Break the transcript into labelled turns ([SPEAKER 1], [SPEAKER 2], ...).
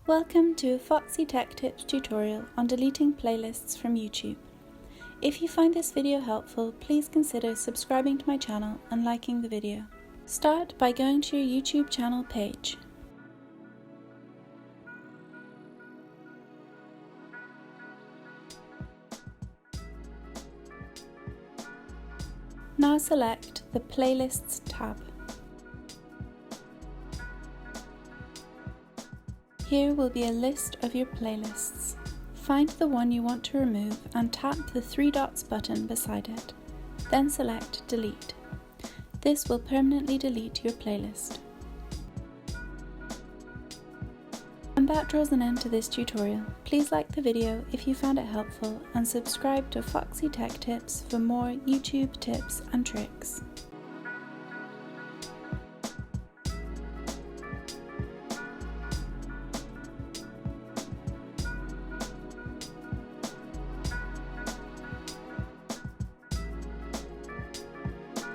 [SPEAKER 1] Welcome to a Foxy Tech Tips tutorial on deleting playlists from YouTube. If you find this video helpful, please consider subscribing to my channel and liking the video. Start by going to your YouTube channel page. Now select the Playlists tab. Here will be a list of your playlists. Find the one you want to remove and tap the three dots button beside it. Then select Delete. This will permanently delete your playlist. And that draws an end to this tutorial. Please like the video if you found it helpful and subscribe to Foxy Tech Tips for more YouTube tips and tricks.